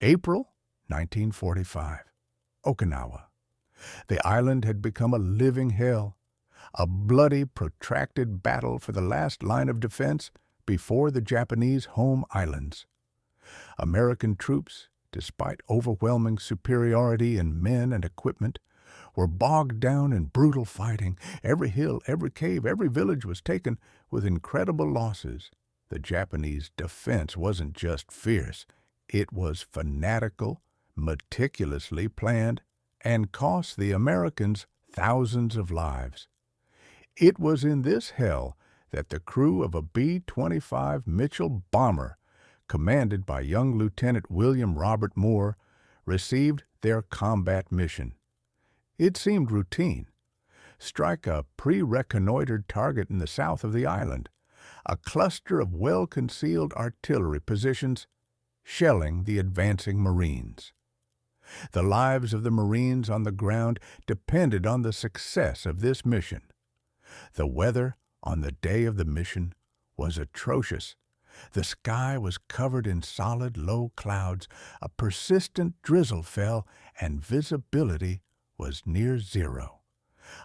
April 1945. Okinawa. The island had become a living hell, a bloody, protracted battle for the last line of defense before the Japanese home islands. American troops, despite overwhelming superiority in men and equipment, were bogged down in brutal fighting. Every hill, every cave, every village was taken with incredible losses. The Japanese defense wasn't just fierce, it was fanatical, meticulously planned, and cost the Americans thousands of lives. It was in this hell that the crew of a B-25 Mitchell bomber, commanded by young Lieutenant William Robert Moore, received their combat mission. It seemed routine. Strike a pre-reconnoitered target in the south of the island, a cluster of well-concealed artillery positions, shelling the advancing Marines. The lives of the Marines on the ground depended on the success of this mission. The weather on the day of the mission was atrocious. The sky was covered in solid low clouds, a persistent drizzle fell, and visibility was near zero.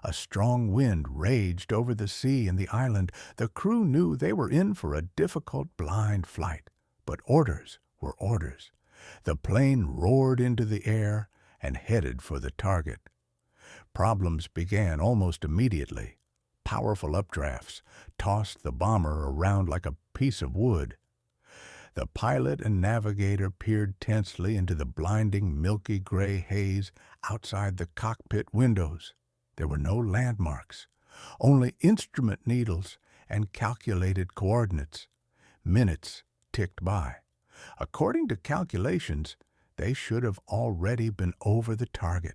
A strong wind raged over the sea and the island. The crew knew they were in for a difficult blind flight, but orders were orders. The plane roared into the air and headed for the target. Problems began almost immediately. Powerful updrafts tossed the bomber around like a piece of wood. The pilot and navigator peered tensely into the blinding milky gray haze outside the cockpit windows. There were no landmarks, only instrument needles and calculated coordinates. Minutes ticked by. According to calculations, they should have already been over the target.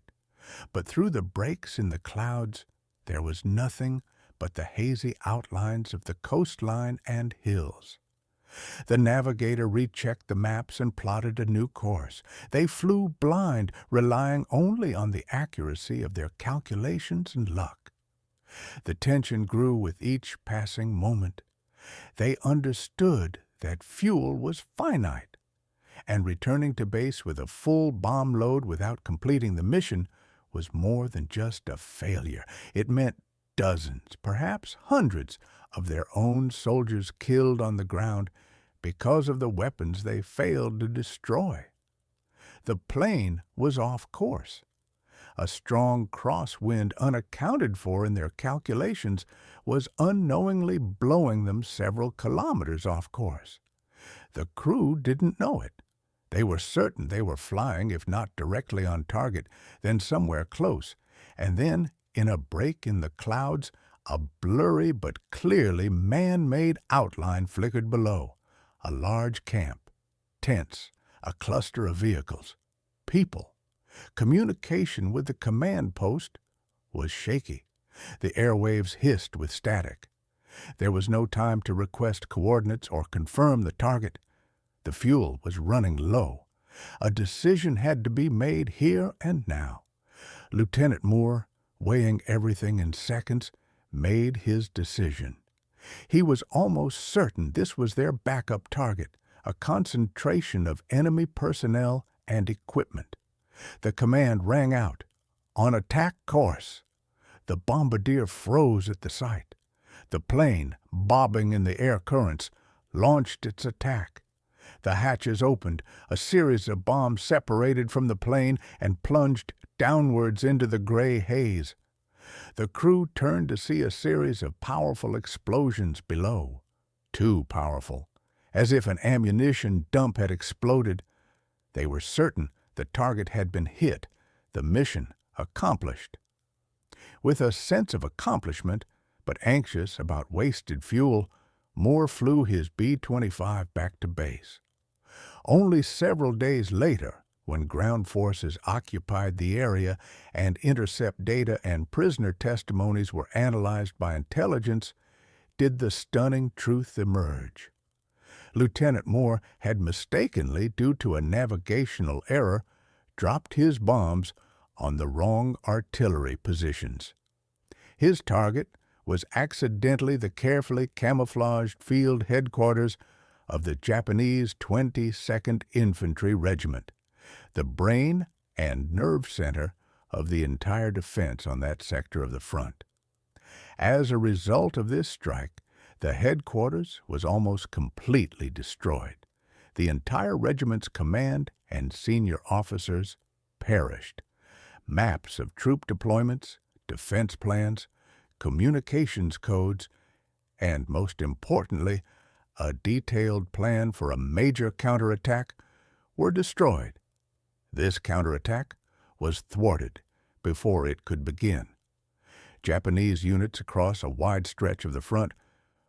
But through the breaks in the clouds, there was nothing but the hazy outlines of the coastline and hills. The navigator rechecked the maps and plotted a new course. They flew blind, relying only on the accuracy of their calculations and luck. The tension grew with each passing moment. They understood that fuel was finite, and returning to base with a full bomb load without completing the mission was more than just a failure. It meant dozens, perhaps hundreds, of their own soldiers killed on the ground because of the weapons they failed to destroy. The plane was off course. A strong crosswind unaccounted for in their calculations was unknowingly blowing them several kilometers off course. The crew didn't know it. They were certain they were flying, if not directly on target, then somewhere close, and then, in a break in the clouds, a blurry but clearly man-made outline flickered below. A large camp, tents, a cluster of vehicles, people. Communication with the command post was shaky. The airwaves hissed with static. There was no time to request coordinates or confirm the target. The fuel was running low. A decision had to be made here and now. Lieutenant Moore, weighing everything in seconds, made his decision. He was almost certain this was their backup target, a concentration of enemy personnel and equipment. The command rang out, "On attack course." The bombardier froze at the sight. The plane, bobbing in the air currents, launched its attack. The hatches opened, a series of bombs separated from the plane and plunged downwards into the gray haze. The crew turned to see a series of powerful explosions below. Too powerful, as if an ammunition dump had exploded. They were certain the target had been hit, the mission accomplished. With a sense of accomplishment, but anxious about wasted fuel, Moore flew his B-25 back to base. Only several days later, when ground forces occupied the area and intercept data and prisoner testimonies were analyzed by intelligence, did the stunning truth emerge. Lieutenant Moore had mistakenly, due to a navigational error, dropped his bombs on the wrong artillery positions. His target was accidentally the carefully camouflaged field headquarters of the Japanese 22nd Infantry Regiment. the brain and nerve center of the entire defense on that sector of the front. As a result of this strike, the headquarters was almost completely destroyed. The entire regiment's command and senior officers perished. Maps of troop deployments, defense plans, communications codes, and most importantly, a detailed plan for a major counterattack were destroyed. This counterattack was thwarted before it could begin. Japanese units across a wide stretch of the front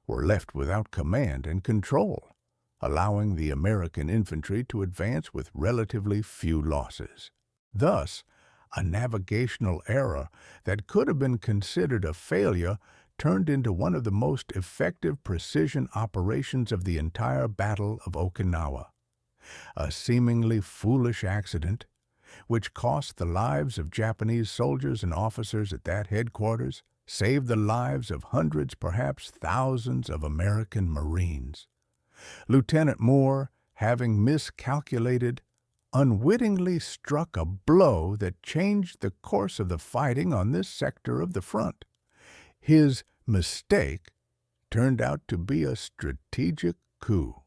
were left without command and control, allowing the American infantry to advance with relatively few losses. Thus, a navigational error that could have been considered a failure turned into one of the most effective precision operations of the entire Battle of Okinawa. A seemingly foolish accident, which cost the lives of Japanese soldiers and officers at that headquarters, saved the lives of hundreds, perhaps thousands of American Marines. Lieutenant Moore, having miscalculated, unwittingly struck a blow that changed the course of the fighting on this sector of the front. His mistake turned out to be a strategic coup.